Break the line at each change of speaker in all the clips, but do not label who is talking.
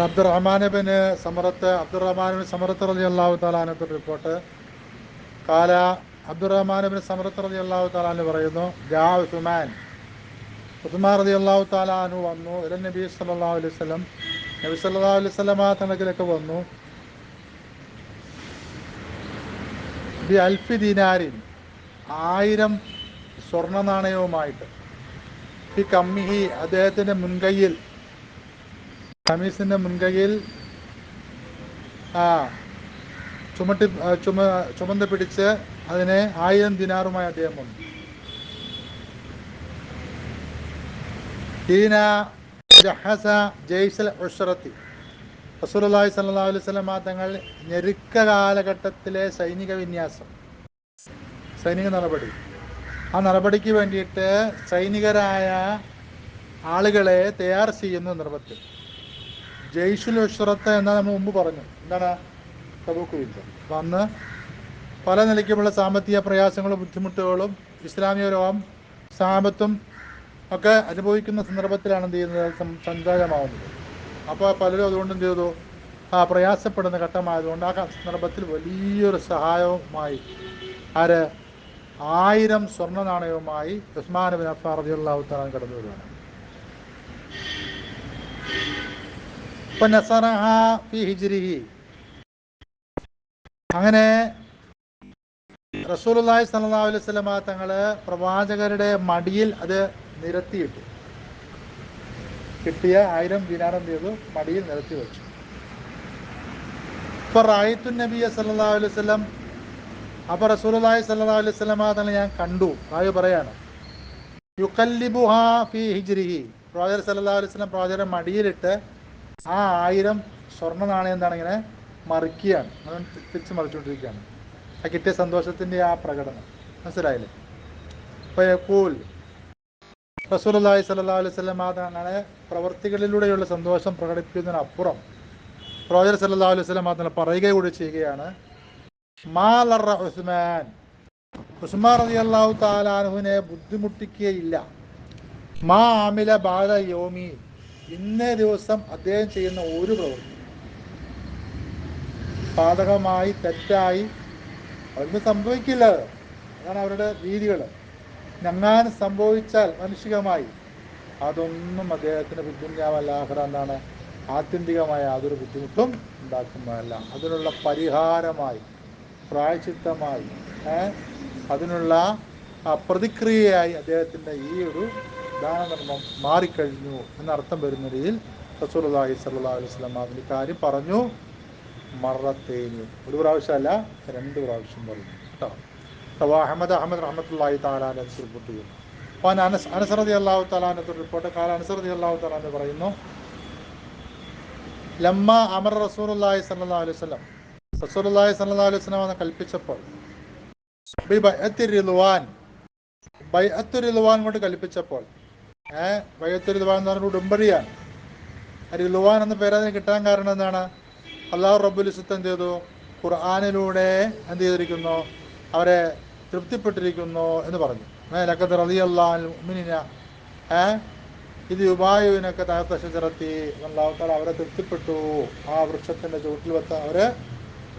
Abdulrahman bin സമറത്ത് റളിയല്ലാഹു തആല അൻഹു റിപ്പോർട്ട് കാല അബ്ദുറഹ്മാൻ ബിൻ സമറത്ത് റളിയല്ലാഹു തആല അൻഹു പറയുന്നു, ജാ ഉസ്മാൻ റളിയല്ലാഹു തആല അൻഹു വന്നു, ഇല നബി സല്ലല്ലാഹു അലൈഹി വസല്ലം, നബി സല്ലല്ലാഹു അലൈഹി വസല്ലമ തങ്ങളിലേക്ക് വന്നു, ബി അൽഫി ദീനാരിൻ 1000 സ്വർണ്ണ നാണയവുമായിട്ട്, ഫി കമ്മിഹി അദ്ദേഹത്തിൻ്റെ മുൻകൈയിൽ, ഖമീസിൻ്റെ മുൻകൈയിൽ ചുമട്ടി ചുമന്ന് പിടിച്ച് അതിനെ 1000 ദിനാറുമായി അദ്ദേഹം വന്നു. ഹീന ജഹസ ജയ്സൽ ഉഷ്റത്തി, റസൂലുള്ളാഹി സ്വല്ലല്ലാഹു അലൈഹി വസല്ലമ തങ്ങൾ ഞെരുക്ക കാലഘട്ടത്തിലെ സൈനിക വിന്യാസം, സൈനിക നടപടി, ആ നടപടിക്ക് വേണ്ടിയിട്ട് സൈനികരായ ആളുകളെ തയ്യാർ ചെയ്യുന്ന നിർബന്ധം. ജയ്ഷുൽ ഉഷ്റത്ത് എന്നാൽ നമ്മൾ മുമ്പ് പറഞ്ഞു, എന്താണ്? തബൂക്ക് യുദ്ധം. അപ്പം അന്ന് പല നിലയ്ക്കുമുള്ള സാമ്പത്തിക പ്രയാസങ്ങളും ബുദ്ധിമുട്ടുകളും ഇസ്ലാമിക ലോകം സാപത്തും ഒക്കെ അനുഭവിക്കുന്ന സന്ദർഭത്തിലാണ് എന്ത് ചെയ്യുന്നത്, സഞ്ചാരമാവുന്നത്. അപ്പോൾ പലരും അതുകൊണ്ട് എന്ത് ചെയ്തു, പ്രയാസപ്പെടുന്ന ഘട്ടമായതുകൊണ്ട് ആ സന്ദർഭത്തിൽ വലിയൊരു സഹായവുമായി 1000 സ്വർണ്ണ നാണയവുമായി ഉസ്മാൻ ബിൻ അഫ്ഫാൻ റളിയല്ലാഹു തആല കടന്നു വരുവാണ്. അങ്ങനെ റസൂലുള്ളാഹി സ്വല്ലല്ലാഹു അലൈഹി വസല്ലമ തങ്ങൾ പ്രവാചകരുടെ മടിയിൽ അത് നിരത്തിയിട്ടു. കിട്ടിയ 1000 ദിനാർ എന്ത് ചെയ്തു, മടിയിൽ നിരത്തി വെച്ചു. ഇപ്പോൾ റഅയ്തു നബിയ സല്ലല്ലാഹു അലൈഹി വസല്ലം, അപ്പോൾ റസൂലുള്ളാഹി സ്വല്ലല്ലാഹു അലൈഹി വസല്ലമ തങ്ങൾ ഞാൻ കണ്ടു, പറയാണ്, യുഖല്ലിബുഹാ ഫീ ഹിജ്രിഹി, പ്രവാചകർ സല്ലല്ലാഹു അലൈഹി വസല്ലം പ്രവാചകരുടെ മടിയിലിട്ട് ആ 1000 സ്വർണ്ണ നാണയം എന്താണ് ഇങ്ങനെ മറിക്കുകയാണ്, അങ്ങനെ തിരിച്ച് മറിച്ചുകൊണ്ടിരിക്കുകയാണ്. ആ കിട്ടിയ സന്തോഷത്തിൻ്റെ ആ പ്രകടനം മനസ്സിലായില്ലേ? അപ്പോൾ യഖൂൽ, റസൂലുള്ളാഹി സ്വല്ലല്ലാഹു അലൈഹി വസല്ലം തങ്ങളെ പ്രവർത്തികളിലൂടെയുള്ള സന്തോഷം പ്രകടിപ്പിക്കുന്നതിനപ്പുറം പ്രവാചകർ സല്ലല്ലാഹു അലൈഹി വസല്ലം തങ്ങൾ പറയുക കൂടി ചെയ്യുകയാണ്, മാ ലറ ഉസ്മാൻ, ഉസ്മാൻ റളിയല്ലാഹു തആല അൻഹുവിനെ ബുദ്ധിമുട്ടിക്കുകയില്ല, മാ ആമില ബഅദ യൗമി, ഇന്നേ ദിവസം അദ്ദേഹം ചെയ്യുന്ന ഒരു പ്രവൃത്തി പാതകമായി തെറ്റായി അതൊന്നും സംഭവിക്കില്ല. അതാണ് അവരുടെ രീതികൾ. ഞങ്ങാനും സംഭവിച്ചാൽ മാനുഷികമായി അതൊന്നും അദ്ദേഹത്തിന് ബുദ്ധിമുട്ടാവല്ലാഹറ എന്താണ് ആത്യന്തികമായ യാതൊരു ബുദ്ധിമുട്ടും ഉണ്ടാക്കുന്നതല്ല. അതിനുള്ള പരിഹാരമായി, പ്രായശ്ചിത്തമായി, അതിനുള്ള പ്രതിക്രിയയായി അദ്ദേഹത്തിൻ്റെ ഈ ഒരു ദാനധർമ്മം മാറിക്കഴിഞ്ഞു എന്നർത്ഥം വരുന്ന രീതിയിൽ റസൂലുള്ളാഹി സ്വല്ലല്ലാഹു അലൈഹി വസല്ലം അതിൻ്റെ കാര്യം പറഞ്ഞു. മറത്തേനി, ഒരു പ്രാവശ്യമല്ല 2 പ്രാവശ്യം പറഞ്ഞു കേട്ടോ. അഹമ്മദ് റഹ്മത്തുള്ളാഹി തആല അലൈഹി റിപ്പോർട്ട് ചെയ്യുന്നു. അപ്പോൾ അനസ് റളിയല്ലാഹു തആല അൻഹു റിപ്പോർട്ട് അനസ് റളിയല്ലാഹു തആല അൻഹു പറയുന്നു, ലമ്മ അമർ റസൂലുള്ളാഹി സ്വല്ലല്ലാഹു അലൈഹി വസല്ലം, റസൂലുള്ളാഹി സ്വല്ലല്ലാഹു അലൈഹി വസല്ലം കൽപ്പിച്ചപ്പോൾ, ബൈഅത്തുർ റിദ്വാൻ കൊണ്ട് കൽപ്പിച്ചപ്പോൾ, ബൈഅത്തുർ റിദ്വാൻ എന്ന് പറഞ്ഞ ഉടമ്പടിയാണ്. റിദ്വാൻ എന്ന പേര് അതിന് കിട്ടാൻ കാരണം എന്താണ്? അല്ലാഹു റബ്ബുൽ ഇസ്സത്ത് എന്ത് ചെയ്തു, ഖുർആനിലൂടെ എന്ത് ചെയ്തിരിക്കുന്നു, അവരെ തൃപ്തിപ്പെട്ടിരിക്കുന്നു എന്ന് പറഞ്ഞു. ലഖദ് റളിയല്ലാഹുൽ മുഅ്മിനീന ഇത് യുബായുവിനൊക്കെ തഹത്ത ശജറത്തി, അല്ലാഹു തആല അവരെ തൃപ്തിപ്പെട്ടു ആ വൃക്ഷത്തിൻ്റെ ചുവട്ടിൽ വെച്ച് അവർ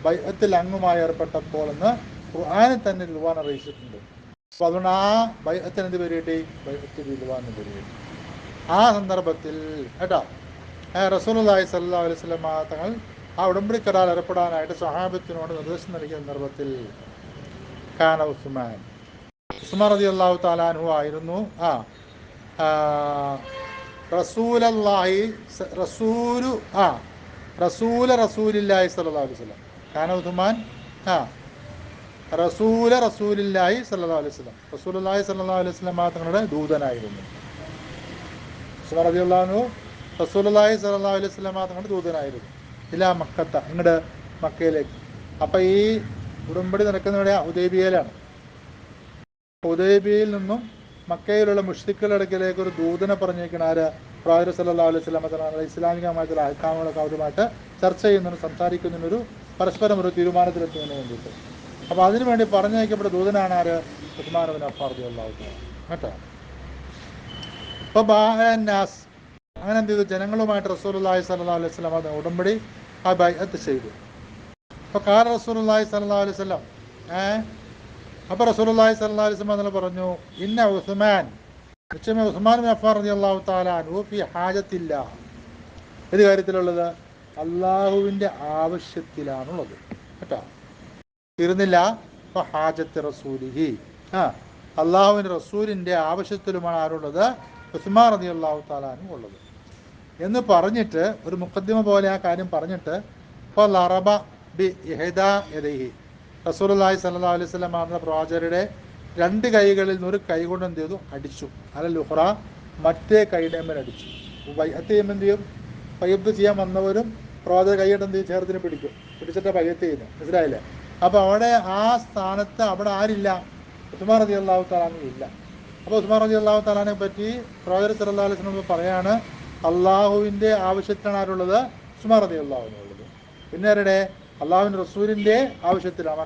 ബൈഅത്തിൽ അംഗമായി ഏർപ്പെട്ടപ്പോൾ എന്ന് ഖുർആനിൽ തന്നെ റിദ്വാൻ അറിയിച്ചിട്ടുണ്ട്. അപ്പോൾ അതുകൊണ്ട് ആ ബൈഅത്തിന് എന്ത് പേര് കിട്ടി? ബൈഅത്തുർ റിദ്വാൻ എന്ന് പേര് കിട്ടി. ആ സന്ദർഭത്തിൽ കേട്ടോ റസൂലുള്ളാഹി സ്വല്ലല്ലാഹു അലൈഹി വസല്ലം തങ്ങൾ ആ ഉടമ്പടി കരാർ ഏർപ്പെടാനായിട്ട് സ്വഹാബത്തിനോട് നിർദ്ദേശം നൽകിയ സന്ദർഭത്തിൽ കാന ഉസ്മാൻ റളിയല്ലാഹു തആല അൻഹു ആയിരുന്നു റസൂലുള്ളാഹി റസൂലില്ലാഹി സ്വല്ലല്ലാഹു അലൈഹി വസല്ലം, കാന ഉസ്മാൻ റസൂലില്ലാഹി സ്വല്ലല്ലാഹു അലൈഹി വസല്ലം, റസൂലുള്ളാഹി സ്വല്ലല്ലാഹു അലൈഹി വസല്ലം തങ്ങളുടെ ദൂതനായിരുന്നു. ഉസ്മാൻ റളിയല്ലാഹു അൻഹു റസൂലുള്ളാഹി സ്വല്ലല്ലാഹു അലൈഹി വസല്ലം തങ്ങളുടെ ദൂതനായിരുന്നു. ഇലാ മക്കത്ത, ഇങ്ങോട്ട് മക്കയിലേക്ക്. അപ്പം ഈ ഉടമ്പടി നടക്കുന്നവിടെ ഹുദൈബിയയിലാണ്. ഹുദൈബിയയിൽ നിന്നും മക്കയിലുള്ള മുശ്രിക്കുകളുടെ അടുക്കലേക്ക് ഒരു ദൂതനെ പറഞ്ഞേക്കണം. ആര്? പ്രവാചകർ സല്ലല്ലാഹു അലൈഹി വസല്ലം തങ്ങൾ ഇസ്ലാമികമായിട്ടുള്ള അഹ്കാമുകളൊക്കെ അവരുമായിട്ട് ചർച്ച ചെയ്യുന്നതിനും സംസാരിക്കുന്നതിനൊരു പരസ്പരം ഒരു തീരുമാനത്തിലെത്തുന്നതിന് വേണ്ടിയിട്ട്. അപ്പോൾ അതിനുവേണ്ടി പറഞ്ഞയക്കപ്പെട്ട ദൂതനാണ് ആര്? ഉസ്മാൻ ബിൻ അഫ്ഫാൻ റളിയല്ലാഹു തആല കേട്ടോ. അപ്പോൾ ബാഅനാസ്, അങ്ങനെ എന്ത് ചെയ്തു? ജനങ്ങളുമായിട്ട് റസൂലുള്ളാഹി സ്വല്ലല്ലാഹു അലൈഹി വസല്ലം അത് ഉടമ്പടി ആ ബൈഅത്ത് ചെയ്തു. അപ്പോൾ കാല റസൂലുള്ളാഹി സ്വല്ലല്ലാഹു അലൈഹി വസല്ലം അപ്പോൾ റസൂലുള്ളാഹി സ്വല്ലല്ലാഹു അലൈഹി വസല്ലം അതിൽ പറഞ്ഞു, ഇന്ന ഉസ്മാൻ, നിശ്ചയമായി ഉസ്മാൻ ബിൻ അഫ്ഫാൻ റളിയല്ലാഹു തആല അൻഹു ഫി ഹാജത്തില്ല, ഏത് കാര്യത്തിലുള്ളത്? അള്ളാഹുവിൻ്റെ ആവശ്യത്തിലാണുള്ളത് കേട്ടോ. തീർന്നില്ല. അപ്പോൾ ഹാജത്ത് റസൂലിഹി, അള്ളാഹുവിൻ്റെ റസൂലിൻ്റെ ആവശ്യത്തിലുമാണ് ആരുള്ളത്? ഉസ്മാൻ റളിയല്ലാഹു തആല അൻഹു ഉള്ളത് എന്ന് പറഞ്ഞിട്ട് ഒരു മുഖദ്ദിമ പോലെ ആ കാര്യം പറഞ്ഞിട്ട് ഇപ്പോൾ ലറബ ബി ഇഹ്ദാ യദൈഹി, റസൂലുള്ളാഹി സ്വല്ലല്ലാഹു അലൈഹി വസല്ലം എന്ന പ്രവാചകരുടെ രണ്ട് കൈകളിൽ നിന്ന് ഒരു കൈ കൊണ്ട് എന്ത് ചെയ്തു? അടിച്ചു. അലൽ ഉഖ്റ, മറ്റേ കൈയുടെ മേൽ അടിച്ചു. ബൈഅത്ത് ചെയ്യുമ്പോൾ എന്ത് ചെയ്യും? ബൈഅത്ത് ചെയ്യാൻ വന്നവരും പ്രവാചക കൈയിട്ട് എന്ത് ചെയ്യും? ചേർത്തിന് പിടിക്കും. പിടിച്ചിട്ട് ബൈഅത്ത് ചെയ്യുന്നത്. മനസ്സിലായില്ലേ? അപ്പോൾ അവിടെ ആ സ്ഥാനത്ത് അവിടെ ആരില്ല? ഉസ്മാൻ റളിയല്ലാഹു തആല അൻഹു ഇല്ല. അപ്പോൾ ഉസ്മാൻ റളിയല്ലാഹു തആലയെ പറ്റി പ്രവാചകർ സല്ലല്ലാഹു അലൈഹി വസല്ലം പറയാണ്, അള്ളാഹുവിൻ്റെ ആവശ്യത്തിലാണ് ആരുള്ളത്? ഉസ്മാൻ റളിയല്ലാഹു അൻഹു ഉള്ളത്. പിന്നെ ആരുടെ? അള്ളാഹുവിൻ്റെ റസൂലിൻ്റെ ആവശ്യത്തിലാണ്.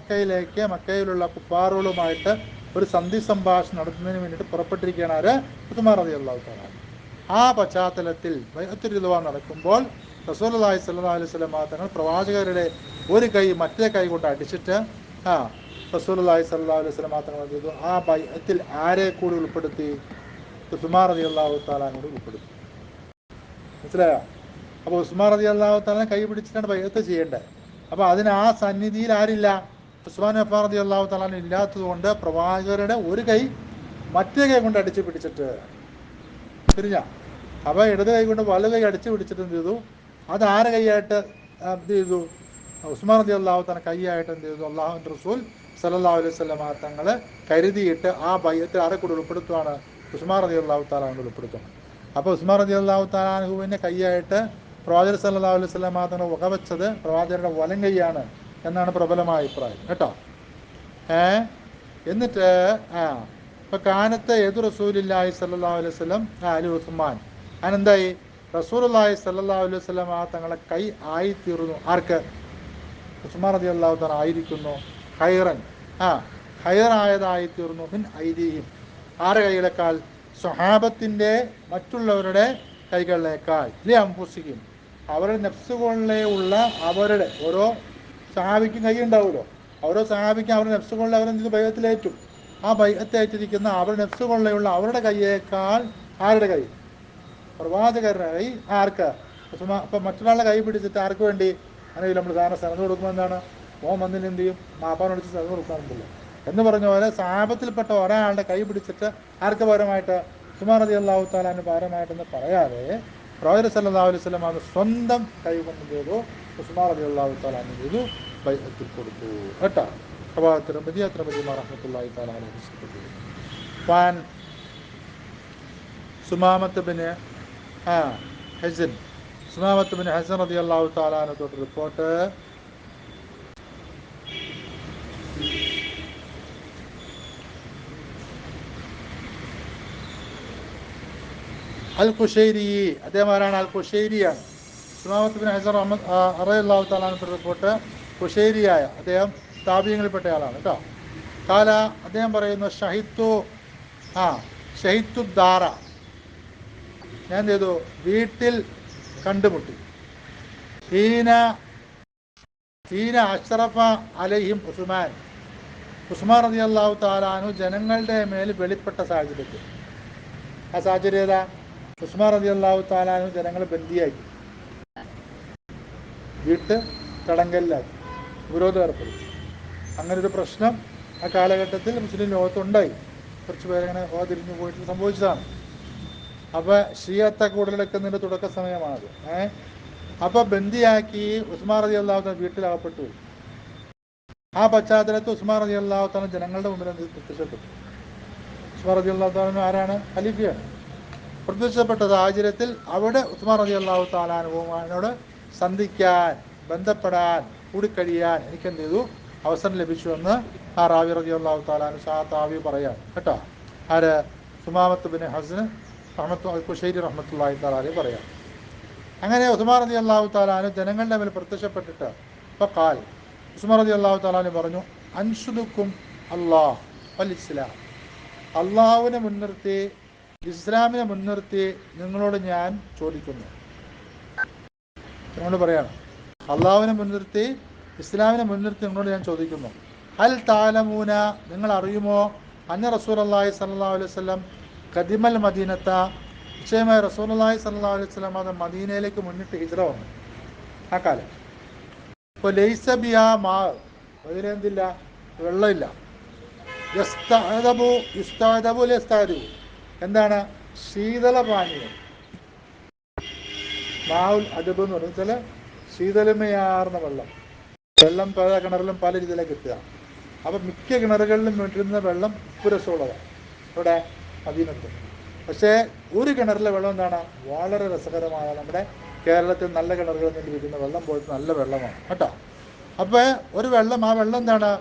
മക്കയിലുള്ള കുഫാറുകളുമായിട്ട് ഒരു സന്ധി സംഭാഷണം നടത്തുന്നതിന് വേണ്ടിയിട്ട് പുറപ്പെട്ടിരിക്കുകയാണ് ആര്? ഉസ്മാൻ റളിയല്ലാഹു തആല. ആ പശ്ചാത്തലത്തിൽ ബൈഅത്തുർ റിദ്വാൻ നടക്കുമ്പോൾ റസൂലുള്ളാഹി സ്വല്ലല്ലാഹു അലൈഹി വസല്ലം തങ്ങൾ പ്രവാചകരുടെ ഒരു കൈ മറ്റേ കൈ കൊണ്ട് അടിച്ചിട്ട് റസൂലുള്ളാഹി സ്വല്ലല്ലാഹു അലൈഹി വസല്ലം തങ്ങൾ ചെയ്തു? ആ ബൈഅത്തിൽ ആരെ കൂടി ഉൾപ്പെടുത്തി? ഉസ്മാൻ റളിയല്ലാഹു തആല കൂടി ഉൾപ്പെടുത്തി. മനസ്സിലായോ? അപ്പോൾ ഉസ്മാൻ റളിയല്ലാഹു തആല കൈ പിടിച്ചിട്ടാണ് ബൈഅത്ത് ചെയ്യേണ്ടത്. അപ്പോൾ അതിന് ആ സന്നിധിയിൽ ആരില്ല? ഉസ്മാൻ അഫ്ഫാൻ റളിയല്ലാഹു തആല ഇല്ലാത്തത് കൊണ്ട് പ്രവാചകരുടെ ഒരു കൈ മറ്റേ കൈ കൊണ്ട് അടിച്ച് പിടിച്ചിട്ട് തിരിഞ്ഞ, അപ്പോൾ ഇടത് കൈ കൊണ്ട് വലത് കൈ അടിച്ച് പിടിച്ചിട്ട് എന്ത് ചെയ്തു? അത് ആരെ കൈയായിട്ട് എന്ത് ചെയ്തു? ഉസ്മാൻ റളിയല്ലാഹു തആല കൈയായിട്ട് എന്ത് ചെയ്തു? അള്ളാഹുവിൻ്റെ റസൂൽ സല്ലല്ലാഹു അലൈഹി വസല്ലം തങ്ങൾ കരുതിയിട്ട് ആ ബൈഅത്തിൽ ആരെ കൂടി ഉൾപ്പെടുത്തുകയാണ്? ഉസ്മാൻ റളിയല്ലാഹു തആല ഉൾപ്പെടുത്തുകയാണ്. അപ്പോൾ ഉസ്മാൻ റളിയല്ലാഹു തആല അൻഹുവിൻ്റെ കൈയായിട്ട് പ്രവാചകർ സല്ലല്ലാഹു അലൈഹി വസല്ലം തങ്ങൾ വകവെച്ചത് പ്രവാചകരുടെ വലം കൈയാണ് എന്നാണ് പ്രബലമായ അഭിപ്രായം കേട്ടോ. എന്നിട്ട് ഇപ്പോൾ കാനത്തെ ഏതു റസൂലില്ലാഹി സല്ലല്ലാഹു അലൈഹി വസല്ലം അലി ഉസ്മാൻ, അതിനെന്തായി? റസൂലുള്ളാഹി സല്ലല്ലാഹു അലൈഹി വസല്ലം തങ്ങളെ കൈ ആയിത്തീർന്നു. ആർക്ക്? ഉസ്മാൻ റളിയല്ലാഹു തആല ആയിരിക്കുന്നു. ഖൈറൻ, ഖൈറായതായിത്തീർന്നു. മിൻ ഐദീഹിം, ആരുടെ കൈകളേക്കാൾ? സ്വഹാബത്തിൻ്റെ മറ്റുള്ളവരുടെ കൈകളിലേക്കാൾ. ലി അൻഫുസിഹിം, അവരുടെ നെഫ്സുകളിലെ ഉള്ള അവരുടെ ഓരോ സഹാബിക്കും കൈ ഉണ്ടാവുമല്ലോ. ഓരോ സഹാബിക്കും അവരുടെ നെഫ്സുകളിൽ അവരെന്ത് ബൈഅത്തിലേറ്റും. ആ ബൈഅത്തേറ്റിരിക്കുന്ന അവരുടെ നെഫ്സുകളിലുള്ള അവരുടെ കൈയേക്കാൾ ആരുടെ കൈ? പ്രവാചകരുടെ കൈ. ആർക്ക്? അപ്പം മറ്റൊരാളുടെ കൈ പിടിച്ചിട്ട് ആർക്ക് വേണ്ടി? അല്ലെങ്കിൽ നമ്മൾ സാധാരണ സ്ഥലത്ത് കൊടുക്കുമ്പോൾ എന്താണ്? മോൻ വന്നിന് എന്ത് ചെയ്യും? മാപ്പാൻ വിളിച്ച് സ്ഥലത്ത് കൊടുക്കാറുണ്ടല്ലോ എന്ന് പറഞ്ഞ പോലെ സഹാബത്തിൽപ്പെട്ട ഒരാളുടെ കൈ പിടിച്ചിട്ട് ആർക്ക് പകരമായിട്ട്? ഉസ്മാൻ റളിയല്ലാഹു തആലയുടെ പകരമായിട്ടെന്ന് പറയാതെ പ്രവാചകർ സല്ലല്ലാഹു അലൈഹി വസല്ലം അത് സ്വന്തം കൈ കൊണ്ട് ചെയ്തു? ഉസ്മാൻ റളിയല്ലാഹു തആല ചെയ്തു? ബൈഅത്തിൽ കൊടുത്തു കേട്ടോ. റവാഹു തിർമിദി റഹ്മത്തുള്ളാഹി തആല അലൈഹി. ഫാൻ സുമാമത്ത് ബിൻ ഹസൻ, സുമാമത്ത് ബിൻ ഹസൻ റളിയല്ലാഹു തആല അൻഹു തൊട്ട് റിപ്പോർട്ട്, അൽ ഖുശൈരി, അദ്ദേഹം ആരാണ്? അൽ ഖുശൈരിയാണ്. സുമാമത്ത് ബിൻ ഹസൻ റളിയല്ലാഹു തആല അൻഹു റിപ്പോർട്ട് ഖുശൈരിയായ അദ്ദേഹം താബിഈങ്ങളിൽപ്പെട്ട ആളാണ് കേട്ടോ. കാല, അദ്ദേഹം പറയുന്നു, ഷഹിത്തു ദാറ, ഞാൻ എന്ത് ചെയ്തു? വീട്ടിൽ കണ്ടുമുട്ടി. ഹീന അഷ്റഫ അലൈഹിം ഉസ്മാൻ, ഉസ്മാൻ റളിയല്ലാഹു തആല അൻഹു ജനങ്ങളുടെ മേൽ വെളിപ്പെട്ട സാഹചര്യത്തിൽ. ആ സാഹചര്യം ഏതാ? ഉസ്മാൻ റളിയല്ലാഹു തആല അൻഹു ജനങ്ങളെ ബന്ദിയാക്കി, വീട്ട് തടങ്കലിലാക്കി, വിരോധം ഏർപ്പെടുത്തി. അങ്ങനൊരു പ്രശ്നം ആ കാലഘട്ടത്തിൽ മുസ്ലിം ലോകത്തുണ്ടായി. കുറച്ച് പേരങ്ങനെ തിരിഞ്ഞു പോയിട്ട് സംഭവിച്ചതാണ്. അപ്പോൾ ഷിയത്തൊക്കെ ഉടലെടുക്കുന്നതിൻ്റെ തുടക്ക സമയമാണത്. അപ്പോൾ ബന്ദിയാക്കി ഉസ്മാൻ റളിയല്ലാഹു തആല വീട്ടിലകപ്പെട്ടു. ആ പശ്ചാത്തലത്തിൽ ഉസ്മാൻ റളിയല്ലാഹു തആല ജനങ്ങളുടെ മുമ്പിൽ പ്രത്യക്ഷപ്പെട്ടു. ഉസ്മാൻ റളിയല്ലാഹു തആല ആരാണ്? ഖലീഫയാണ്. പ്രത്യക്ഷപ്പെട്ട സാഹചര്യത്തിൽ അവിടെ ഉസ്മാൻ റളിയല്ലാഹു തആല അൻഹുവിനോട് സന്ധിക്കാൻ, ബന്ധപ്പെടാൻ, കൂടിക്കഴിയാൻ എനിക്കെന്ത് ചെയ്തു? അവസരം ലഭിച്ചു എന്ന് ആ റാവി റളിയല്ലാഹു തആല താവി പറയാം കേട്ടോ. ആര്? സുമാമത്ത് ബിൻ ഹസൻ ഖുശൈരി റഹ്മത്തുള്ളാഹി തആല അലൈഹി പറയാം. അങ്ങനെ ഉസ്മാൻ റളിയല്ലാഹു തആല അൻഹു ജനങ്ങളുടെ മേൽ പ്രത്യക്ഷപ്പെട്ടിട്ട് ഫഖാൽ, ഉസ്മാൻ റളിയല്ലാഹു തആല അൻഹു പറഞ്ഞു, അൻഷുദുക്കും അല്ലാഹ് വൽ ഇസ്ലാം, അള്ളാഹുവിനെ മുൻനിർത്തി ഇസ്ലാമിനെ മുൻനിർത്തി നിങ്ങളോട് ഞാൻ ചോദിക്കുന്നു. നിങ്ങളോട് പറയാണ്, അള്ളാഹുവിനെ മുൻനിർത്തി ഇസ്ലാമിനെ മുൻനിർത്തി നിങ്ങളോട് ഞാൻ ചോദിക്കുന്നു. അൽ താലമൂന, നിങ്ങൾ അറിയുമോ, അന്ന റസൂലുള്ളാഹി സ്വല്ലല്ലാഹു അലൈഹി വസല്ലം ഖദിമൽ മദീനത്ത, നിശ്ചയമായി റസൂലുള്ളാഹി സ്വല്ലല്ലാഹു അലൈഹി വസല്ലം അത് മദീനയിലേക്ക് മുന്നിട്ട് ഹിജ്റ വന്നു ആ കാലം. ഇപ്പോൾ ലൈസ ബിഹാ മാ, അതിനെന്തില്ല, വെള്ളമില്ല. യസ്തഅദബു യുസ്തഅദബു ലയസ്തഅദിബു, എന്താണ്, ശീതളപാനീയം. മാവുൽ അദബ് എന്ന് പറഞ്ഞാൽ ശീതളമയാർന്ന വെള്ളം. വെള്ളം പല കിണറിലും പല രീതിയിലേക്ക് കിട്ടുക. അപ്പം മിക്ക കിണറുകളിലും വീട്ടിരുന്ന വെള്ളം ഉപ്പ് രസമുള്ളതാണ് ഇവിടെ മദീനത്ത്. പക്ഷേ ഒരു കിണറിലെ വെള്ളം എന്താണ്, വളരെ രസകരമായ, നമ്മുടെ കേരളത്തിൽ നല്ല കിണറുകളിൽ നിന്ന് ലഭിക്കുന്ന വെള്ളം പോലത്തെ നല്ല വെള്ളമാണ് കേട്ടോ. അപ്പോൾ ഒരു വെള്ളം, ആ വെള്ളം എന്താണ്,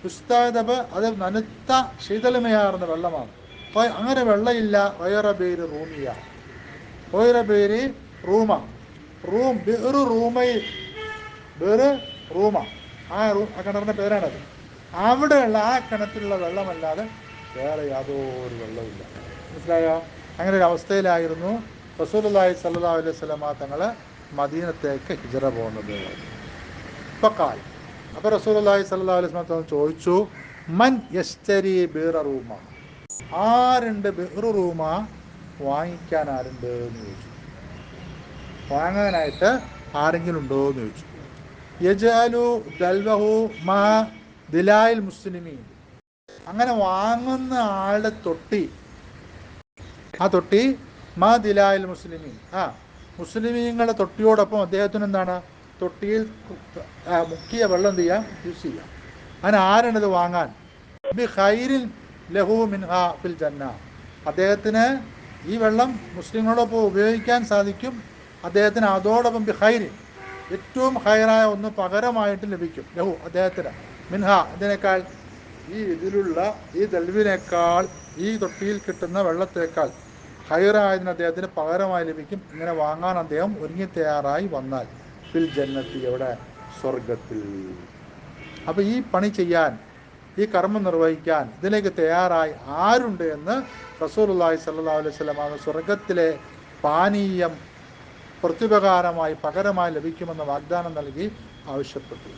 ഉസ്താദബ്, അത് നനുത്ത ശീതളമയാർന്ന വെള്ളമാണ്. അപ്പോൾ അങ്ങനെ വെള്ളമില്ല. വയറ പേര് റൂമിയ, വയറ പേര് റൂമ, റൂം ബെറു റൂമയിൽ, ബെറ് റൂമ, ആ കിണറിൻ്റെ പേരാണത്. അവിടെയുള്ള ആ കിണറ്റിലുള്ള വെള്ളമല്ലാതെ വേറെ യാതൊരു വെള്ളമില്ല. മനസ്സിലായോ? അങ്ങനെ ഒരു അവസ്ഥയിലായിരുന്നു റസൂലുള്ളാഹി സ്വല്ലല്ലാഹു അലൈഹി വസല്ലം തങ്ങൾ മദീനത്തേക്ക് ഹിജ്റ പോകുന്നത്. ഫഖാൽ, അപ്പോൾ റസൂലുള്ളാഹി സ്വല്ലല്ലാഹു അലൈഹി വസല്ലം തങ്ങൾ ചോദിച്ചു, മൻ യസ്തരി ബിറ റൂമ, ആരുണ്ട് ബിറു റൂമ വാങ്ങിക്കാൻ, ആരുണ്ട് എന്ന് ചോദിച്ചു. വാങ്ങാനായിട്ട് ആരെങ്കിലും ഉണ്ടോ എന്ന് ചോദിച്ചു. യജാലു ദൽവഹു മാ ദിലായിൽ മുസ്ലിമീൻ, അങ്ങനെ വാങ്ങുന്ന ആളുടെ തൊട്ടി, ആ തൊട്ടി മാ ദിലായിൽ മുസ്ലിമീൻ, മുസ്ലിമീങ്ങളുടെ തൊട്ടിയോടൊപ്പം അദ്ദേഹത്തിന് എന്താണ്, തൊട്ടിയിൽ മുക്കിയ വെള്ളം എന്ത് ചെയ്യാം, യൂസ് ചെയ്യാം. അങ്ങനെ ആരാണിത് വാങ്ങാൻ? ബി ഖൈരിൻ ലഹു മിൻഹാ ഫിൽ ജന്ന, അദ്ദേഹത്തിന് ഈ വെള്ളം മുസ്ലിങ്ങളോടൊപ്പം ഉപയോഗിക്കാൻ സാധിക്കും. അദ്ദേഹത്തിന് അതോടൊപ്പം ബി ഖൈരിൻ, ഏറ്റവും ഹൈറായ ഒന്ന് പകരമായിട്ട് ലഭിക്കും. ലഹു, അദ്ദേഹത്തിന്, മിൻഹ, ഇതിനേക്കാൾ, ഈ ഇതിലുള്ള ഈ ദൽവിനേക്കാൾ, ഈ തൊട്ടിയിൽ കിട്ടുന്ന വെള്ളത്തേക്കാൾ ഹൈറായതിന് അദ്ദേഹത്തിന് പകരമായി ലഭിക്കും. ഇങ്ങനെ വാങ്ങാൻ അദ്ദേഹം ഒരുങ്ങി തയ്യാറായി വന്നാൽ ഫിൽ ജന്നത്തി, എവിടെ, സ്വർഗത്തിൽ. അപ്പോൾ ഈ പണി ചെയ്യാൻ, ഈ കർമ്മം നിർവഹിക്കാൻ ഇതിലേക്ക് തയ്യാറായി ആരുണ്ട് എന്ന് റസൂലുള്ളാഹി സ്വല്ലല്ലാഹു അലൈഹി വസല്ലം സ്വർഗത്തിലെ പാനീയം പ്രത്യുപകാരമായി പകരമായി ലഭിക്കുമെന്ന് വാഗ്ദാനം നൽകി ആവശ്യപ്പെട്ടു.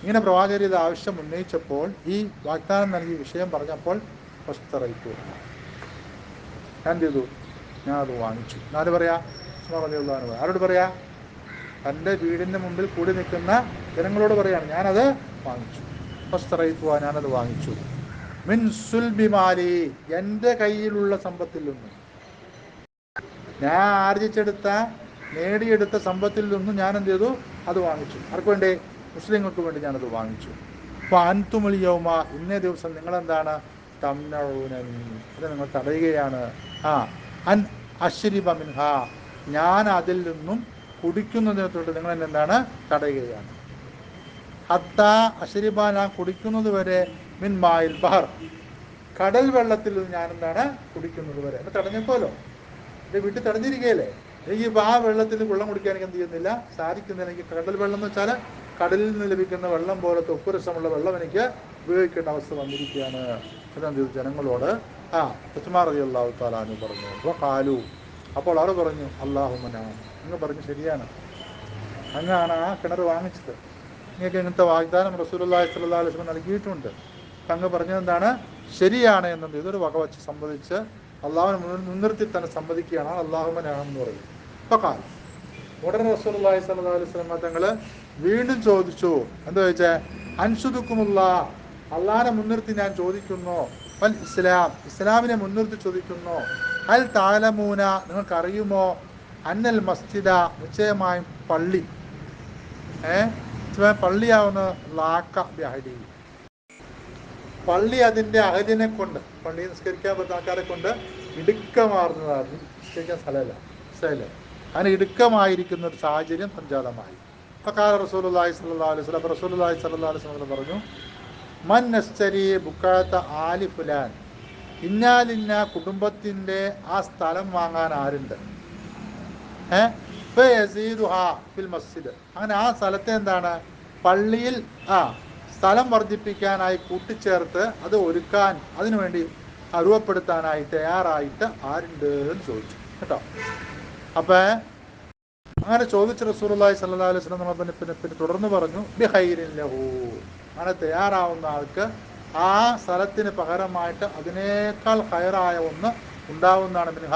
ഇങ്ങനെ പ്രവാചകർ ഇത് ആവശ്യം ഉന്നയിച്ചപ്പോൾ, ഈ വാഗ്ദാനം നൽകി വിഷയം പറഞ്ഞപ്പോൾ, വസ്തറയ്ത്തു, ഞാൻ എന്ത് ചെയ്തു, ഞാനത് വാങ്ങിച്ചു. ആര് പറയാ? ഉസ്മാൻ റളിയല്ലാഹു അൻഹു. ആരോട് പറയാ? തൻ്റെ വീടിൻ്റെ മുമ്പിൽ കൂടി നിൽക്കുന്ന ജനങ്ങളോട് പറയാണ്, ഞാനത് വാങ്ങിച്ചു. വസ്തറയ്ത്തു, ഞാനത് വാങ്ങിച്ചു. മിൻ സുൽബി മാലി, എൻ്റെ കയ്യിലുള്ള സമ്പത്തിൽ നിന്നും, ഞാൻ ആർജിച്ചെടുത്ത, നേടിയെടുത്ത സമ്പത്തിൽ നിന്നും ഞാൻ എന്ത് ചെയ്തു, അത് വാങ്ങിച്ചു. ആർക്ക് വേണ്ടി? മുസ്ലിങ്ങൾക്ക് വേണ്ടി ഞാനത് വാങ്ങിച്ചു. അപ്പോൾ അൻതുമുൽ യൗമ, ഇന്നേ ദിവസം നിങ്ങളെന്താണ്, തംനഊനനി, അത് നിങ്ങൾ തടയുകയാണ്. അൻ അശ്രിബ മിൻഹ, ഞാൻ അതിൽ നിന്നും കുടിക്കുന്നതിനെ തൊട്ട് നിങ്ങൾ എന്നെ എന്താണ്, തടയുകയാണ്. ഹത്താ അശ്രിബ, ഞാൻ കുടിക്കുന്നത് വരെ, മിൻ മായിൽ ബഹർ, കടൽ വെള്ളത്തിൽ നിന്ന് ഞാൻ എന്താണ്, കുടിക്കുന്നത് വരെ. എന്നെ തടഞ്ഞപ്പോലോ, എൻ്റെ വീട്ടിൽ തടഞ്ഞിരിക്കുകയല്ലേ, എനിക്ക് ഇപ്പോൾ ആ വെള്ളത്തിൽ വെള്ളം കുടിക്കാൻ എനിക്ക് എന്ത് ചെയ്യുന്നില്ല, സാധിക്കുന്നില്ല. എനിക്ക് കടൽ വെള്ളം എന്ന് വെച്ചാൽ കടലിൽ നിന്ന് ലഭിക്കുന്ന വെള്ളം പോലത്തെ ഉപ്പുരസമുള്ള വെള്ളം എനിക്ക് ഉപയോഗിക്കേണ്ട അവസ്ഥ വന്നിരിക്കുകയാണ്. അതെന്ത് ചെയ്തു? ജനങ്ങളോട് ഉസ്മാൻ റളിയല്ലാഹു തആല അൻഹു പറഞ്ഞു. അപ്പോൾ ഖാലു, അപ്പോൾ അവർ പറഞ്ഞു, അല്ലാഹുമ്മ നഅം, അങ്ങ് പറഞ്ഞു ശരിയാണ്, അങ്ങാണ് ആ കിണർ വാങ്ങിച്ചത്, നിങ്ങൾക്ക് ഇങ്ങനത്തെ വാഗ്ദാനം റസൂലുള്ളാഹി സ്വല്ലല്ലാഹു അലൈഹി വസല്ലം നൽകിയിട്ടുണ്ട്. അങ്ങ് പറഞ്ഞത് എന്താണ്, ശരിയാണ് എന്നത് ഇതൊരു വക വച്ച് സമ്മതിച്ച് അള്ളാഹുവിനെ മുൻനിർത്തി തന്നെ സമ്മതിക്കുകയാണ്. അല്ലാഹുമ്മ നഅം എന്ന് പറയും. അപ്പോൾ ഖാൽ, ഉടനെ റസൂലുള്ളാഹി സ്വല്ലല്ലാഹു അലൈഹി വസല്ലം തങ്ങൾ വീണ്ടും ചോദിച്ചു. എന്താ ചോദിച്ചേ? അൻഷുദുക്കുമുല്ലാഹ്, അള്ളാഹിനെ മുൻനിർത്തി ഞാൻ ചോദിക്കുന്നു. വൽ ഇസ്ലാം, ഇസ്ലാമിനെ മുൻനിർത്തി ചോദിക്കുന്നു. അൽ തഅലമൂന, നിങ്ങൾക്കറിയുമോ, അന്നൽ മസ്ജിദ, നിശ്ചയമായും പള്ളി, പള്ളിയാവുന്ന ലാക്ക ബിഅഹദി, പള്ളി അതിൻ്റെ അഹദിനെ കൊണ്ട്, പള്ളി നിസ്കരിക്കാൻ പറ്റുന്ന ആൾക്കാരെ കൊണ്ട് ഇടുക്കമാർന്നതാണ്. നിസ്കരിക്കാൻ സ്ഥലമല്ല, മനസ്സിലായില്ലേ? അങ്ങനെ ഇടുക്കമായിരിക്കുന്ന ഒരു സാഹചര്യം സംജാതമായി. ഫഖാല റസൂലുള്ളാഹി സ്വല്ലല്ലാഹു അലൈഹി വസല്ലം, റസൂലുള്ളാഹി സ്വല്ലല്ലാഹു അലൈഹി വസല്ലം പറഞ്ഞു, മൻ നസ്തരി ബുക്കാത്ത ആലി ഫുലാൻ, ഇന്നാലിന്ന കുടുംബത്തിൻ്റെ ആ സ്ഥലം വാങ്ങാൻ ആരുണ്ട്, ഫിൽ മസ്ജിദ്, അങ്ങനെ ആ സ്ഥലത്തെ എന്താണ്, പള്ളിയിൽ സ്ഥലം വർദ്ധിപ്പിക്കാനായി കൂട്ടിച്ചേർത്ത് അത് ഒരുക്കാൻ, അതിനുവേണ്ടി രൂപപ്പെടുത്താനായി തയ്യാറായിട്ട് ആരുണ്ട് എന്ന് ചോദിച്ചു കേട്ടോ. അപ്പം അങ്ങനെ ചോദിച്ച റസൂലുള്ളാഹി സ്വല്ലല്ലാഹു അലൈഹി വസല്ലം പിന്നെ തുടർന്ന് പറഞ്ഞു ബിഖൈരിൻ ലഹു, അങ്ങനെ തയ്യാറാവുന്ന ആൾക്ക് ആ സ്ഥലത്തിന് പകരമായിട്ട് അതിനേക്കാൾ ഹൈറായ ഒന്ന് ഉണ്ടാവുന്നതാണ്. പിന്നെ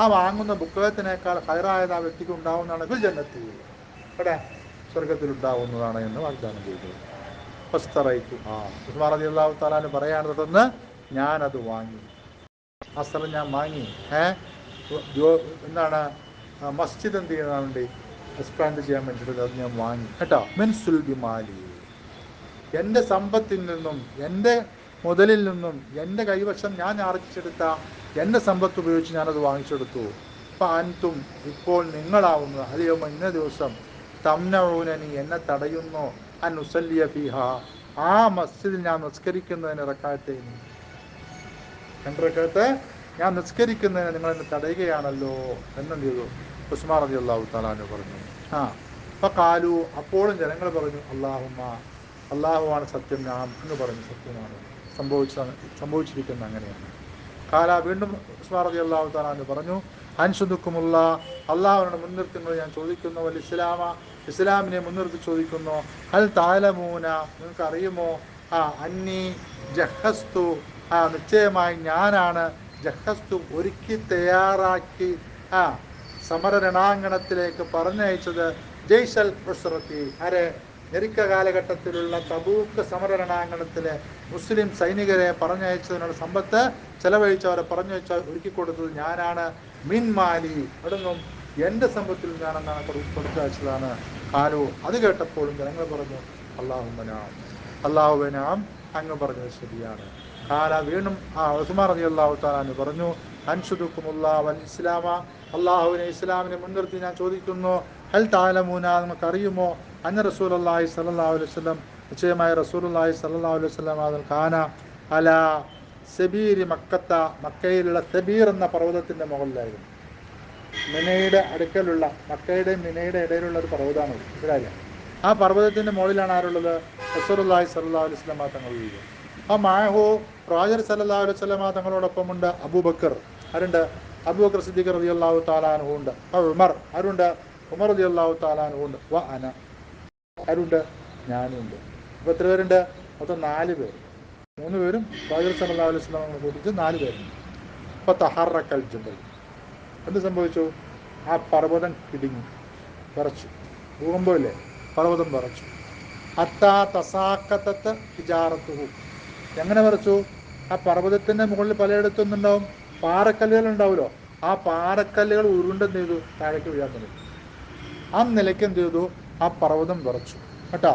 ആ വാങ്ങുന്ന പുസ്തകത്തിനേക്കാൾ ഹൈറായത് ആ വ്യക്തിക്ക് ഉണ്ടാവുന്നതാണ് ഫിൽ ജന്നത്തി, ഇവിടെ സ്വർഗത്തിൽ ഉണ്ടാവുന്നതാണ് എന്ന് വാഗ്ദാനം ചെയ്തു. ഫസ്തറൈതു ഉസ്മാൻ റളിയല്ലാഹു തആല പറയാണ്, തുടർന്ന് ഞാനത് വാങ്ങി, ആ സ്ഥലം ഞാൻ വാങ്ങി. എന്താണ് മസ്ജിദ് എന്ത് ചെയ്യാൻ വേണ്ടി, എക്സ്പാൻഡ് ചെയ്യാൻ വേണ്ടിയിട്ട് അത് ഞാൻ വാങ്ങി കേട്ടോ. മിൻസുൽ ബിമാലി, എൻ്റെ സമ്പത്തിൽ നിന്നും എൻ്റെ മുതലിൽ നിന്നും എൻ്റെ കൈവശം ഞാൻ ആർജിച്ചെടുത്ത എൻ്റെ സമ്പത്ത് ഉപയോഗിച്ച് ഞാനത് വാങ്ങിച്ചെടുത്തു. അപ്പം അൻതും, ഇപ്പോൾ നിങ്ങളാവുന്നു, അല്ലയോ ഇന്ന ദിവസം തംനഊനനി, എന്നെ തടയുന്നു, അൻ ഉസല്ലിയ ഫീഹ, ആ മസ്ജിദിൽ ഞാൻ നിസ്കരിക്കുന്നതിന് റക്അത്തൈനി, 2 റക്അത്ത് ഞാൻ നിസ്കരിക്കുന്നതിന് നിങ്ങൾ എന്നെ തടയുകയാണല്ലോ എന്നെന്ത് ചെയ്തു ഉസ്മാൻ റളിയല്ലാഹു തആല അൻഹു പറഞ്ഞു. അപ്പോൾ കാലു, അപ്പോഴും ജനങ്ങൾ പറഞ്ഞു അല്ലാഹുമ്മ, അള്ളാഹുവാണ് സത്യം, നാം എന്ന് പറഞ്ഞു, സത്യമാണ്, സംഭവിച്ചിരിക്കുന്നത് അങ്ങനെയാണ്. കാല, വീണ്ടും ഉസ്മാൻ റളിയല്ലാഹു തആല അൻഹു പറഞ്ഞു അൻഷുദുക്കുമുള്ള, അള്ളാഹുവിനെ മുൻനിർത്തുന്നത് ഞാൻ ചോദിക്കുന്നു, വൽ ഇസ്ലാമ, ഇസ്ലാമിനെ മുൻനിർത്തി ചോദിക്കുന്നു, ഹൽ തഅലമൂന, നിങ്ങൾക്ക് അറിയുമോ, അന്നി ജഹസ്തു, നിശ്ചയമായി ഞാനാണ്, ജഹസ്തു ഒരുക്കി തയ്യാറാക്കി സമര രണാങ്കണത്തിലേക്ക് പറഞ്ഞയച്ചത്, ജയ്ഷൽ ഉസ്റത്തി, ഞെരുക്ക കാലഘട്ടത്തിലുള്ള തബൂക്ക് സമര രണാങ്കണത്തിലെ മുസ്ലിം സൈനികരെ പറഞ്ഞയച്ചതിനുള്ള സമ്പത്ത് ചെലവഴിച്ചവരെ പറഞ്ഞയച്ച ഒരുക്കിക്കൊടുത്തത് ഞാനാണ്. മിൻ മാലി, അവിടുന്നും എൻ്റെ സമ്പത്തിൽ ഞാനെന്നാണ് കൊടുത്തയച്ചതാണ്. കാലു, അത് കേട്ടപ്പോഴും ജനങ്ങൾ പറഞ്ഞു അല്ലാഹുമ്മനാം, അല്ലാഹുവിനാം, അങ്ങ് പറഞ്ഞത് ശരിയാണ്. കാല, വീണ്ടും ഉസ്മാൻ റളിയല്ലാഹു തആല അൻഹു പറഞ്ഞു അൻഷുദുക്കുമുല്ലാഹ് വൽ ഇസ്ലാമ, അള്ളാഹുവിനെ ഇസ്ലാമിനെ മുൻനിർത്തി ഞാൻ ചോദിക്കുന്നു, ഹൽ തഅലമൂന, നമുക്ക് അറിയുമോ, അന്ന റസൂലുള്ളാഹി സ്വല്ലല്ലാഹു അലൈഹി വസല്ലം, നിശ്ചയമായ റസൂലുള്ളാഹി സ്വല്ലല്ലാഹു അലൈഹി വസല്ലം കാന അലാ സബീരി മക്കത്ത, മക്കയിലുള്ള സബീർ എന്ന പർവ്വതത്തിൻ്റെ മുകളിലായിരുന്നു. മിനയുടെ അടുക്കലുള്ള, മക്കയുടെയും മിനയുടെ ഇടയിലുള്ള ഒരു പർവ്വതമാണ് ഇവിടെ. ആ പർവ്വതത്തിൻ്റെ മുകളിലാണ് ആരുള്ളത്, റസൂലുള്ളാഹി സ്വല്ലല്ലാഹു അലൈഹി വസല്ലം തങ്ങളുള്ളത്. ആ മാഹു, പ്രവാചകർ സല്ലല്ലാഹു അലൈഹി വസല്ലം തങ്ങളോടൊപ്പമുണ്ട് അബൂബക്കർ, ആരുണ്ട്, അബൂബക്കർ സിദ്ദീഖ് റളിയല്ലാഹു തആല അൻഹു ഉണ്ട്. ഉമർ, ആരുണ്ട്, ഉമർ റളിയല്ലാഹു തആല അൻഹു ഉണ്ട്. വ അന, ആരുണ്ട്, ഞാനും ഉണ്ട്. അപ്പോൾ എത്ര പേരുണ്ട്, മൊത്തം 4 പേര്. 3 പേരും പ്രവാചകർ സല്ലല്ലാഹു അലൈഹി വസല്ലം കൂട്ടിച്ച് 4 പേരുണ്ട്. അപ്പോൾ തഹറക്കൽ ജബൽ, എന്ത് സംഭവിച്ചു, ആ പർവ്വതം കിടുങ്ങി, വിറച്ചു. ഭൂകമ്പമില്ലേ, പർവ്വതം വിറച്ചു. ഹത്താ തസാക്കത്തത്ത് ഹിജാറത്തുഹു, എങ്ങനെ വിറച്ചു, ആ പർവ്വതത്തിൻ്റെ മുകളിൽ പലയിടത്തും ഉണ്ടാവും പാറക്കല്ലുകൾ ഉണ്ടാവുമല്ലോ, ആ പാറക്കല്ലുകൾ ഉരുണ്ടെന്ത് ചെയ്തു, താഴേക്ക് വീഴാൻ തുടങ്ങി. ആ നിലയ്ക്ക് എന്ത് ചെയ്തു, ആ പർവ്വതം വിറച്ചു കേട്ടോ.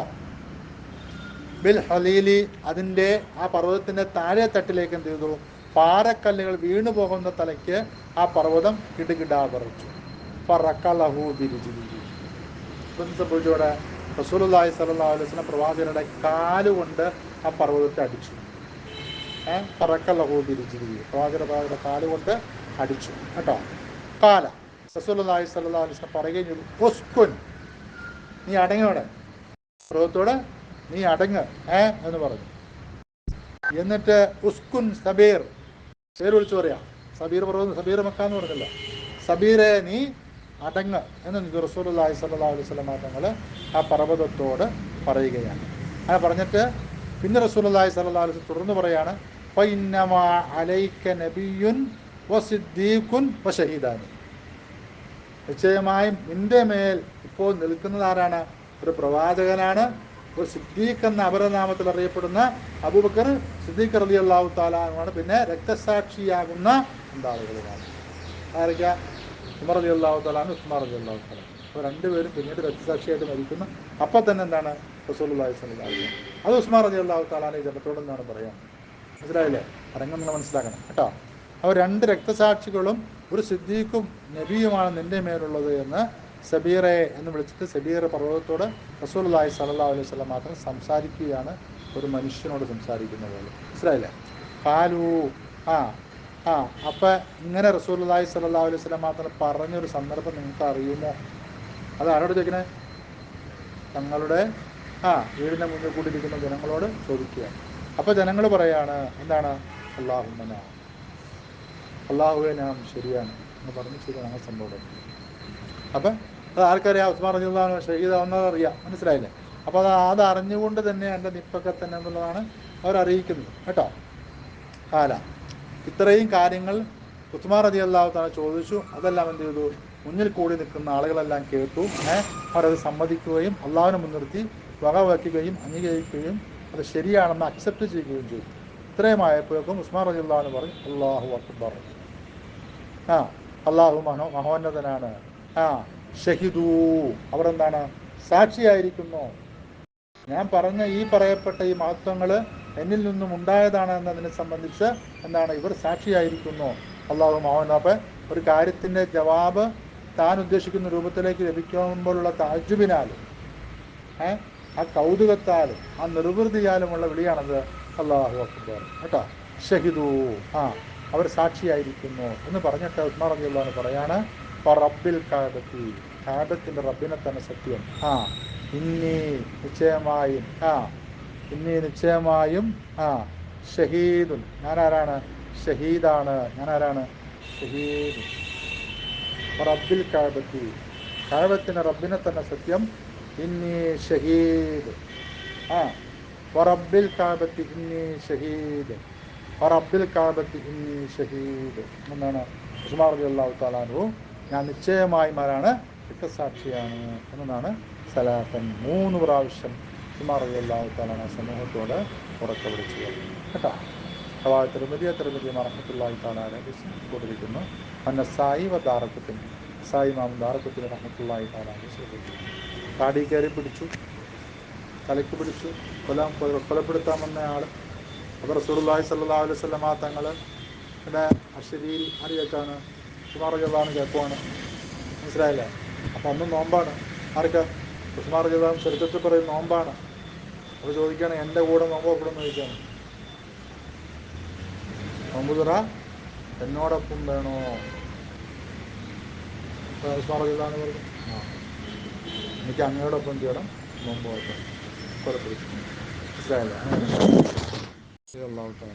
ബിൽ ഹലീലി, അതിൻ്റെ ആ പർവ്വതത്തിൻ്റെ താഴെ തട്ടിലേക്ക് എന്ത് ചെയ്തു, പാറക്കല്ലുകൾ വീണു പോകുന്ന തലയ്ക്ക് ആ പർവ്വതം കിടുകിടാ വിറച്ചു. ഫറക്കലഹു ബിരിജിലിഹി, എന്ത് സംഭവിച്ചു അവിടെ, റസൂലുള്ളാഹി സ്വല്ലല്ലാഹു അലൈഹി വസല്ലം പ്രവാചകരുടെ കാലുകൊണ്ട് ആ പർവ്വതത്തെ അടിച്ചു. ഫറക്കലഹു ബിരിജിലിഹി, പ്രവാചകരുടെ കാലുകൊണ്ട് അടിച്ചു കേട്ടോ. കാല, റസൂലുള്ളാഹി സ്വല്ലല്ലാഹു അലൈഹി വസല്ലം പറയുകയും ചെയ്തു, ഉസ്കുൻ, നീ അടങ്ങോടെ, പർവ്വതത്തോട് നീ അടങ്ങ് എന്ന് പറഞ്ഞു. എന്നിട്ട് ഉസ്കുൻ സബീർ, പേര് വിളിച്ചു പറയാം, സബീർ പർവ്വതം, സബീർ മക്ക എന്ന് പറഞ്ഞല്ലോ, സബീറെ നീ അടങ്ങ് എന്ന് റസൂലുള്ളാഹി സ്വല്ലല്ലാഹു അലൈഹി വസല്ലം തങ്ങൾ ആ പർവ്വതത്തോട് പറയുകയാണ്. അങ്ങനെ പറഞ്ഞിട്ട് പിന്നെ റസൂലുള്ളാഹി സ്വല്ലല്ലാഹു അലൈഹി വസല്ലം തുടർന്ന് പറയാണ്, ഫഇന്നമാ അലൈക നബിയ്യുൻ വസിദ്ദീഖുൻ വശഹീദാനി, നിശ്ചയമായും നിന്റെ മേൽ ഇപ്പോൾ നിൽക്കുന്നത് ആരാണ്, ഒരു പ്രവാചകനാണ്, ഒരു സിദ്ദീഖ് എന്ന അപരനാമത്തിൽ അറിയപ്പെടുന്ന അബൂബക്കർ സിദ്ദീഖ് റളിയല്ലാഹു തആല ആണ്, പിന്നെ രക്തസാക്ഷിയാകുന്ന രണ്ടാളുകളുമാണ്. ആരൊക്കെ, ഉമർ റളിയല്ലാഹു തആല, ഉസ്മാൻ റളിയല്ലാഹു തആല. അപ്പോൾ 2 പേരും പിന്നീട് രക്തസാക്ഷിയായിട്ട് മരിക്കുന്നു. അപ്പം തന്നെ എന്താണ്, റസൂലുള്ളാഹി സ്വല്ലല്ലാഹു അലൈഹി വസല്ലം, അത് ഉസ്മാൻ റളിയല്ലാഹു തആല ജനത്തോടെന്നാണ് പറയാൻ. മനസ്സിലായില്ലേ, അരങ്ങം നിങ്ങൾ മനസ്സിലാക്കണം കേട്ടോ. അവർ 2 രക്തസാക്ഷികളും ഒരു സിദ്ദീഖും നബിയുമാണ് നിന്റെ മേലുള്ളത് എന്ന് സബീറെ എന്ന് വിളിച്ചിട്ട് സബീർ പർവ്വതത്തോട് റസൂലുള്ളാഹി സ്വല്ലല്ലാഹു അലൈഹി വസല്ലം മാത്രം സംസാരിക്കുകയാണ്, ഒരു മനുഷ്യനോട് സംസാരിക്കുന്ന പോലെ. മനസ്സിലായില്ലേ. കാലു, അപ്പം ഇങ്ങനെ റസൂലുള്ളാഹി സ്വല്ലല്ലാഹു അലൈഹി വസല്ലം മാത്രം പറഞ്ഞൊരു സന്ദർഭം നിങ്ങൾക്ക് അറിയുമോ, അത് ആരോട് ചോദിക്കണേ, തങ്ങളുടെ വീടിൻ്റെ മുന്നിൽ കൂടിയിരിക്കുന്ന ജനങ്ങളോട് ചോദിക്കുകയാണ്. അപ്പോൾ ജനങ്ങൾ പറയാണ് എന്താണ്, അല്ലാഹുമ്മന, അള്ളാഹുവെ നാം ശരിയാണ് എന്ന് പറഞ്ഞ് ശരിയാണ് ആ സംഭവം. അപ്പം അത് ആർക്കറിയാം? ഉസ്മാൻ റളിയല്ലാഹു അൻഹു ഷഹീദാവുന്നത് അറിയാം. മനസ്സിലായില്ലേ? അപ്പോൾ അത് അറിഞ്ഞുകൊണ്ട് തന്നെ എൻ്റെ നിപ്പൊക്കെ തന്നെ എന്നുള്ളതാണ് അവരറിയിക്കുന്നത് കേട്ടോ. കാല ഇത്രയും കാര്യങ്ങൾ ഉസ്മാൻ റളിയല്ലാഹു തആല ചോദിച്ചു. അതെല്ലാം എന്ത് ചെയ്തു? മുന്നിൽ കൂടി നിൽക്കുന്ന ആളുകളെല്ലാം കേട്ടു. അവരത് സമ്മതിക്കുകയും അള്ളാഹുവിനെ മുൻനിർത്തി വകവയ്ക്കുകയും അംഗീകരിക്കുകയും അത് ശരിയാണെന്ന് അക്സെപ്റ്റ് ചെയ്യുകയും ചെയ്തു. ഇത്രയുമായപ്പോഴേക്കും ഉസ്മാൻ റളിയല്ലാഹു അൻഹു പറഞ്ഞു, അല്ലാഹു അക്ബർ, ആ അള്ളാഹു മഹോന്നതനാണ്. ആ ഷഹിദൂ, അവർ എന്താണ്? സാക്ഷിയായിരിക്കുന്നു. ഞാൻ പറഞ്ഞ ഈ പറയപ്പെട്ട ഈ മഹത്വങ്ങൾ എന്നിൽ നിന്നും ഉണ്ടായതാണ് എന്നതിനെ സംബന്ധിച്ച് എന്താണ്? ഇവർ സാക്ഷിയായിരിക്കുന്നു. അള്ളാഹു മഹോന്നതൻ ഒരു കാര്യത്തിൻ്റെ ജവാബ് താൻ ഉദ്ദേശിക്കുന്ന രൂപത്തിലേക്ക് ലഭിക്കുമ്പോഴുള്ള താജ്ജുബിനാലും ആ കൗതുകത്താലും ആ നിർവൃതിയാലുമുള്ള വിളിയാണത് അല്ലാഹു അക്ബർ കേട്ടോ. ഷഹിദൂ, ആ അവർ സാക്ഷിയായിരിക്കുന്നു എന്ന് പറഞ്ഞിട്ട് ഉസ്മാൻ റളിയല്ലാഹു അൻഹു പറയാണ്, റബ്ബിൽ കഅബത്തി, കഅബത്തിൻ്റെ റബ്ബിനെ തന്നെ സത്യം, ഇന്നി നിശ്ചയമായും, ഇന്നി നിശ്ചയമായും, ഷഹീദുൻ, ഞാനാരാണ്? ഷഹീദാണ്. ഞാനാരാണ്? ഷഹീദ്. റബ്ബിൽ കഅബത്തി, കഅബത്തിൻ്റെ റബ്ബിനെ തന്നെ സത്യം, ഇന്നി ഷഹീദ്, റബ്ബിൽ കഅബത്തി ഇന്നി ഷഹീദ്, റബ്ബിൽ കഅബത്തി ഇന്നി ഷഹീദ് എന്നാണ് ഉസ്മാൻ റളിയല്ലാഹു തആല അൻഹു ഞാൻ നിശ്ചയമായും ആരാണ്? രക്തസാക്ഷിയാണ് എന്നതാണ് സലാസൻ 3 പ്രാവശ്യം ഉസ്മാൻ റളിയല്ലാഹു തആല സമൂഹത്തോട് ഉറക്കെ വിളിച്ചു പറഞ്ഞു കേട്ടോ. തിരുമതി റഹ്മത്തുള്ളാഹി തആല അലൈഹി കൊടുത്തിരിക്കുന്നു. അന്നസായി വ ദാറഖുത്നി, സായി ഇമാം ദാറഖുത്നി റഹ്മത്തുള്ളാഹി തആല അലൈഹി താടി കയറി പിടിച്ചു, തലയ്ക്ക് പിടിച്ചു, കൊലപ്പെടുത്താൻ വന്ന ആൾ. അപ്പോൾ റസൂലുള്ളാഹി സ്വല്ലല്ലാഹു അലൈഹി വസല്ലമ തങ്ങൾ അശരീരി ആര് കേൾക്കാണ്? ഉസ്മാൻ റളിയല്ലാഹു അൻഹു കേൾക്കുവാണ്. മനസ്സിലായില്ലേ? അപ്പം അന്ന് നോമ്പാണ്. ആർക്ക്? ഉസ്മാൻ റളിയല്ലാഹു അൻഹു ചരിത്രത്തിൽ പറയും നോമ്പാണ്. അപ്പോൾ ചോദിക്കുകയാണ്, എൻ്റെ കൂടെ നോമ്പ് നോക്കണമെന്ന് ചോദിക്കുകയാണ്. നോമ്പ് തുറ എന്നോടൊപ്പം വേണോ? ഉസ്മാൻ റളിയല്ലാഹു അൻഹു പറഞ്ഞു, എനിക്ക് അങ്ങയോടൊപ്പം ചെയ്യണം നോമ്പ് നോക്കണം. കൊലപ്പെടുത്തി. മനസ്സിലായില്ലേ? അള്ളാഹു തആല